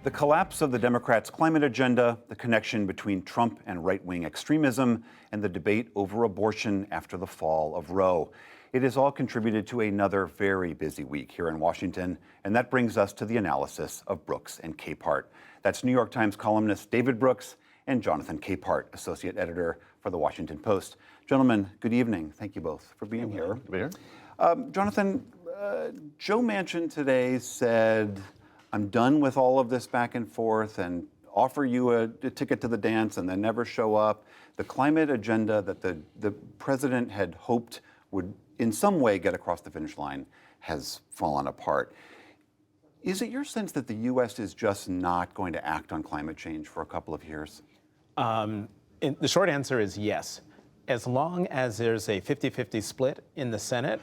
The collapse of the Democrats' climate agenda, the connection between Trump and right-wing extremism, and the debate over abortion after the fall of Roe. It has all contributed to another very busy week here in Washington, and that brings us to the analysis of Brooks and Capehart. That's New York Times columnist David Brooks and Jonathan Capehart, associate editor for The Washington Post. Gentlemen, good evening. Thank you both for being here. Good to be here. Jonathan, Joe Manchin today said, I'm done with all of this back and forth and offer you a ticket to the dance and then never show up. The climate agenda that the president had hoped would in some way get across the finish line has fallen apart. Is it your sense that the U.S. is just not going to act on climate change for a couple of years? The short answer is yes. As long as there's a 50-50 split in the Senate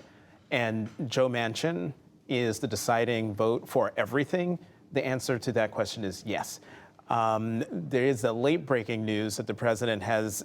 and Joe Manchin is the deciding vote for everything, the answer to that question is yes. There is a late breaking news that the president has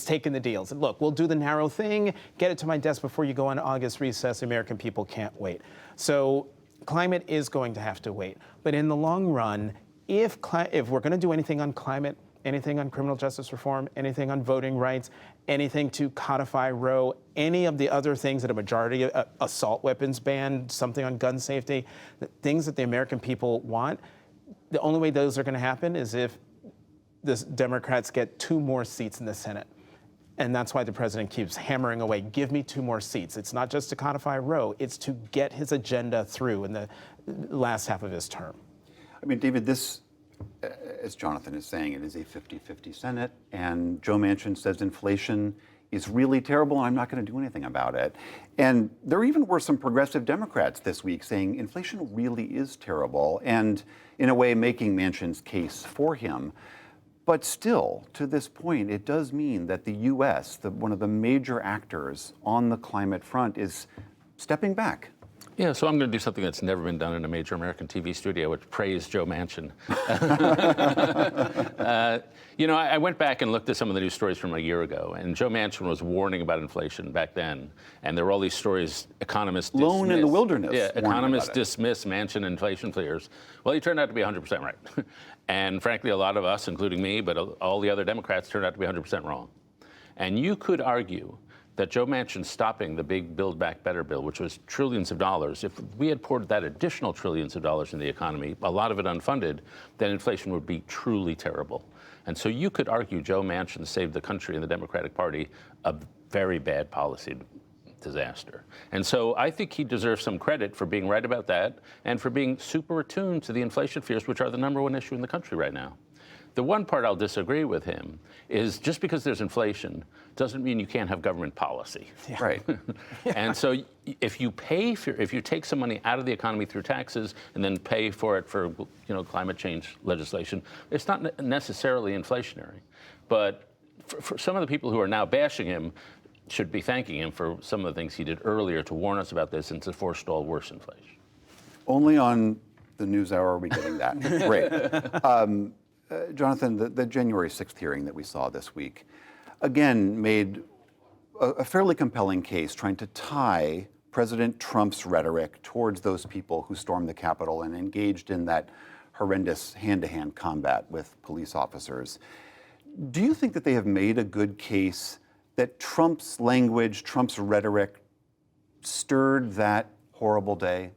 taken the deals. Look, we'll do the narrow thing, get it to my desk before you go on August recess. The American people can't wait. So climate is going to have to wait. But in the long run, if we're going to do anything on climate, anything on criminal justice reform, anything on voting rights, anything to codify Roe, any of the other things that a majority, assault weapons ban, something on gun safety, the things that the American people want, the only way those are going to happen is if the Democrats get 2 more seats in the Senate. And that's why the president keeps hammering away, give me 2 more seats. It's not just to codify Roe, it's to get his agenda through in the last half of his term. I mean, David, this, as Jonathan is saying, it is a 50-50 Senate, and Joe Manchin says inflation is really terrible and I'm not going to do anything about it. And there even were some progressive Democrats this week saying inflation really is terrible and, in a way, making Manchin's case for him. But still, to this point, it does mean that the U.S., one of the major actors on the climate front, is stepping back. Yeah, so I'm going to do something that's never been done in a major American TV studio, which praise Joe Manchin. I went back and looked at some of the news stories from a year ago, and Joe Manchin was warning about inflation back then. And there were all these stories, economists dismiss. Lone in the wilderness. Yeah, economists dismiss Manchin inflation fears. Well, he turned out to be 100% right. And frankly, a lot of us, including me, but all the other Democrats turned out to be 100% wrong. And you could argue that Joe Manchin stopping the big Build Back Better bill, which was trillions of dollars, if we had poured that additional trillions of dollars in the economy, a lot of it unfunded, then inflation would be truly terrible. And so you could argue Joe Manchin saved the country and the Democratic Party a very bad policy disaster. And so I think he deserves some credit for being right about that and for being super attuned to the inflation fears, which are the #1 issue in the country right now. The one part I'll disagree with him is just because there's inflation doesn't mean you can't have government policy. Yeah. Right. And so if you take some money out of the economy through taxes and then pay for it for climate change legislation, it's not necessarily inflationary. But for some of the people who are now bashing him should be thanking him for some of the things he did earlier to warn us about this and to forestall worse inflation. Only on the NewsHour are we getting that. Great. Jonathan, the January 6th hearing that we saw this week, again, made a fairly compelling case trying to tie President Trump's rhetoric towards those people who stormed the Capitol and engaged in that horrendous hand-to-hand combat with police officers. Do you think that they have made a good case that Trump's language, Trump's rhetoric stirred that horrible day?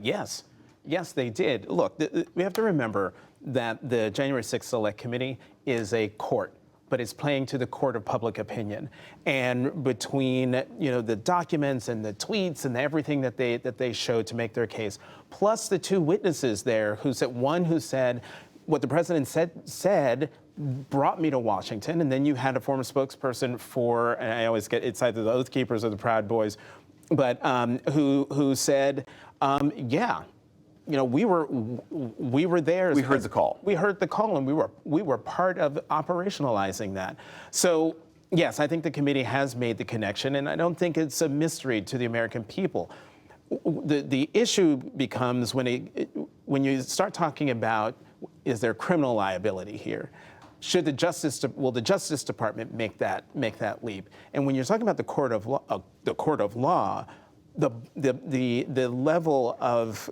Yes. Yes, they did. Look, we have to remember that the January 6th Select Committee is a court, but it's playing to the court of public opinion. And between the documents and the tweets and everything that they showed to make their case, plus the 2 witnesses there who said, one who said what the president said brought me to Washington, and then you had a former spokesperson for, and I always get it's either the Oath Keepers or the Proud Boys, but who said, yeah. We were there. We heard the call. We heard the call, and we were part of operationalizing that. So yes, I think the committee has made the connection, and I don't think it's a mystery to the American people. The issue becomes when you start talking about, is there criminal liability here? Will the Justice Department make that leap? And when you're talking about the court of law, the level of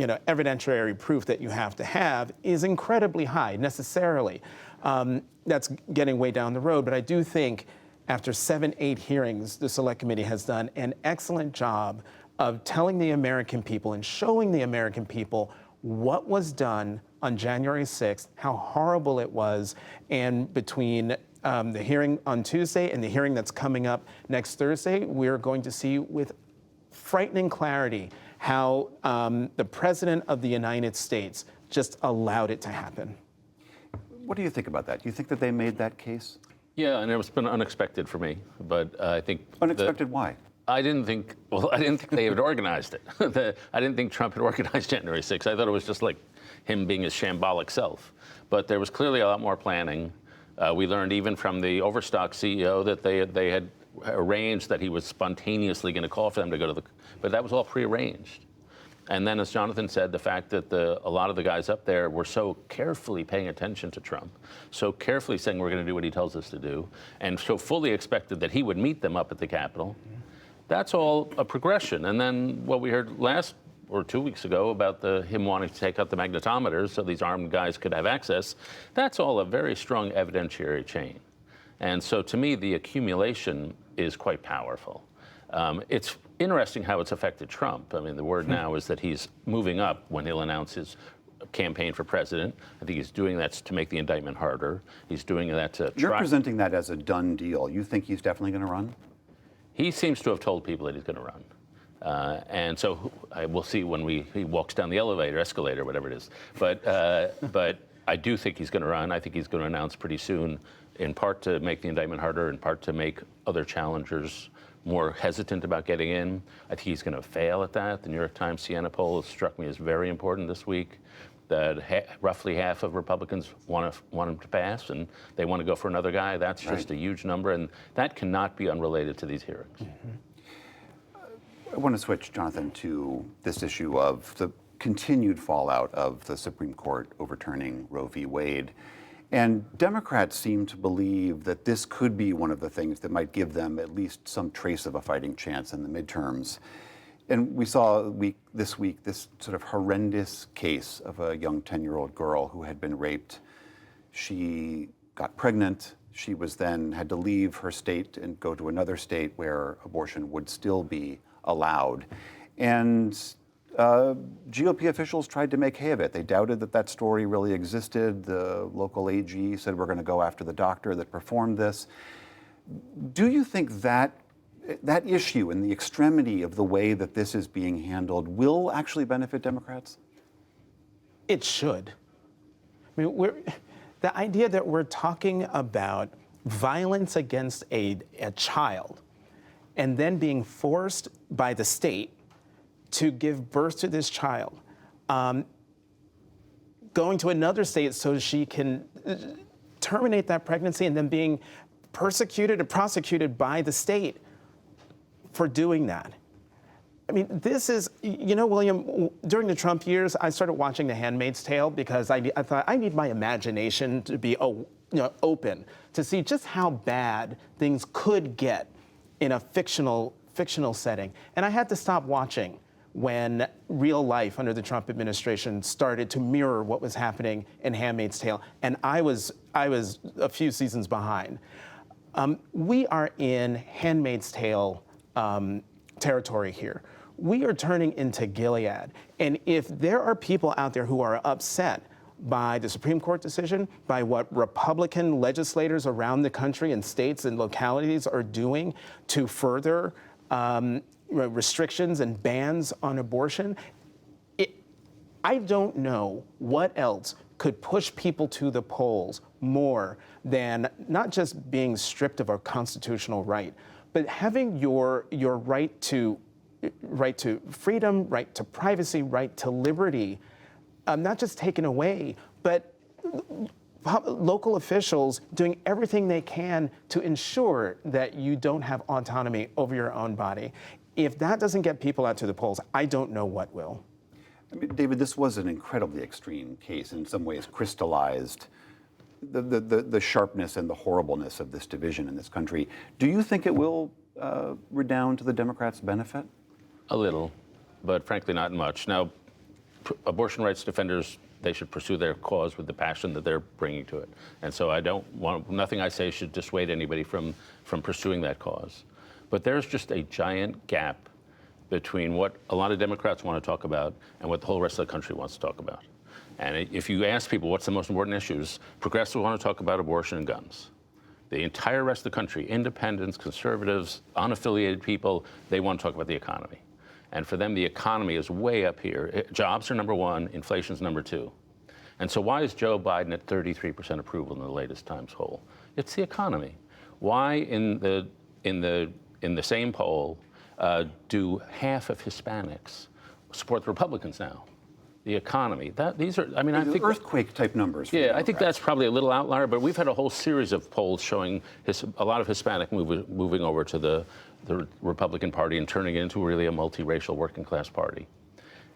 evidentiary proof that you have to have is incredibly high, necessarily. That's getting way down the road, but I do think after 7, 8 hearings, the Select Committee has done an excellent job of telling the American people and showing the American people what was done on January 6th, how horrible it was, and between the hearing on Tuesday and the hearing that's coming up next Thursday, we're going to see with frightening clarity how the President of the United States just allowed it to happen. What do you think about that? Do you think that they made that case? Yeah, and it's been unexpected for me, but I think Unexpected, why? I didn't think they had organized it. I didn't think Trump had organized January 6th. I thought it was just like him being his shambolic self. But there was clearly a lot more planning. We learned even from the Overstock CEO that they had arranged that he was spontaneously going to call for them to go to but that was all prearranged. And then, as Jonathan said, the fact that a lot of the guys up there were so carefully paying attention to Trump, so carefully saying we're going to do what he tells us to do, and so fully expected that he would meet them up at the Capitol, that's all a progression. And then what we heard last or 2 weeks ago about him wanting to take out the magnetometers so these armed guys could have access, that's all a very strong evidentiary chain. And so to me, the accumulation is quite powerful. It's interesting how it's affected Trump. I mean, the word now is that he's moving up when he'll announce his campaign for president. I think he's doing that to make the indictment harder. He's doing that to You're presenting that as a done deal. You think he's definitely going to run? He seems to have told people that he's going to run. And so we'll see when he walks down the escalator, whatever it is. But I do think he's going to run. I think he's going to announce pretty soon, in part to make the indictment harder, in part to make other challengers more hesitant about getting in. I think he's going to fail at that. The New York Times Siena poll has struck me as very important this week, that roughly half of Republicans want him to pass, and they want to go for another guy. That's just a huge number, and that cannot be unrelated to these hearings. Mm-hmm. I want to switch, Jonathan, to this issue of the continued fallout of the Supreme Court overturning Roe v. Wade. And Democrats seem to believe that this could be one of the things that might give them at least some trace of a fighting chance in the midterms. And we saw this week this sort of horrendous case of a young 10-year-old girl who had been raped. She got pregnant. She then had to leave her state and go to another state where abortion would still be allowed. And GOP officials tried to make hay of it. They doubted that story really existed. The local AG said, we're going to go after the doctor that performed this. Do you think that issue and the extremity of the way that this is being handled will actually benefit Democrats? It should. I mean, the idea that we're talking about violence against a child and then being forced by the state to give birth to this child, going to another state so she can terminate that pregnancy, and then being persecuted and prosecuted by the state for doing that. I mean, this is, William, during the Trump years, I started watching The Handmaid's Tale because I thought I need my imagination to be open to see just how bad things could get in a fictional setting. And I had to stop watching when real life under the Trump administration started to mirror what was happening in Handmaid's Tale. And I was a few seasons behind. We are in Handmaid's Tale territory here. We are turning into Gilead. And if there are people out there who are upset by the Supreme Court decision, by what Republican legislators around the country and states and localities are doing to further restrictions and bans on abortion, I don't know what else could push people to the polls more than not just being stripped of our constitutional right, but having your right to freedom, right to privacy, right to liberty, not just taken away, but local officials doing everything they can to ensure that you don't have autonomy over your own body. If that doesn't get people out to the polls, I don't know what will. I mean, David, this was an incredibly extreme case, in some ways crystallized the sharpness and the horribleness of this division in this country. Do you think it will redound to the Democrats' benefit? A little, but frankly not much. Now, abortion rights defenders, they should pursue their cause with the passion that they're bringing to it. And so I don't want, nothing I say should dissuade anybody from pursuing that cause. But there's just a giant gap between what a lot of Democrats want to talk about and what the whole rest of the country wants to talk about. And if you ask people what's the most important issues, progressives want to talk about abortion and guns. The entire rest of the country, independents, conservatives, unaffiliated people, they want to talk about the economy. And for them, the economy is way up here. Jobs are number one, inflation's number two. And so why is Joe Biden at 33% approval in the latest Times poll? It's the economy. Why in the same poll do half of Hispanics support the Republicans now? The economy. These are, I mean, I think earthquake-type numbers. Yeah, I think that's probably a little outlier, but we've had a whole series of polls showing a lot of Hispanic moving over to the Republican Party and turning it into really a multiracial working-class party.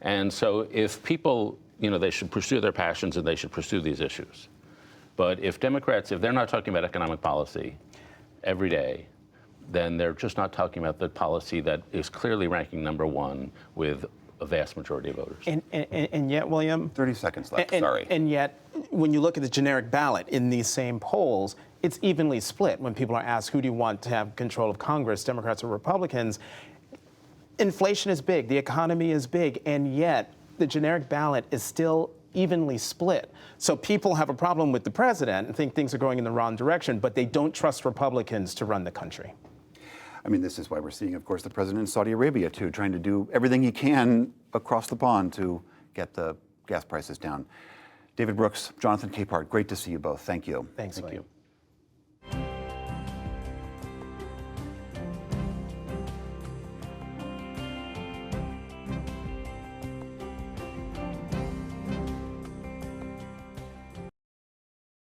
And so if people, they should pursue their passions and they should pursue these issues. But if Democrats, if they're not talking about economic policy every day, then they're just not talking about the policy that is clearly ranking number one with a vast majority of voters. And yet, William, 30 seconds left, and, sorry. And yet, when you look at the generic ballot in these same polls, it's evenly split when people are asked, who do you want to have control of Congress, Democrats or Republicans? Inflation is big, the economy is big, and yet the generic ballot is still evenly split. So people have a problem with the president and think things are going in the wrong direction, but they don't trust Republicans to run the country. I mean, this is why we're seeing, of course, the president in Saudi Arabia, too, trying to do everything he can across the pond to get the gas prices down. David Brooks, Jonathan Capehart, great to see you both. Thank you. Thanks, Thank William. you.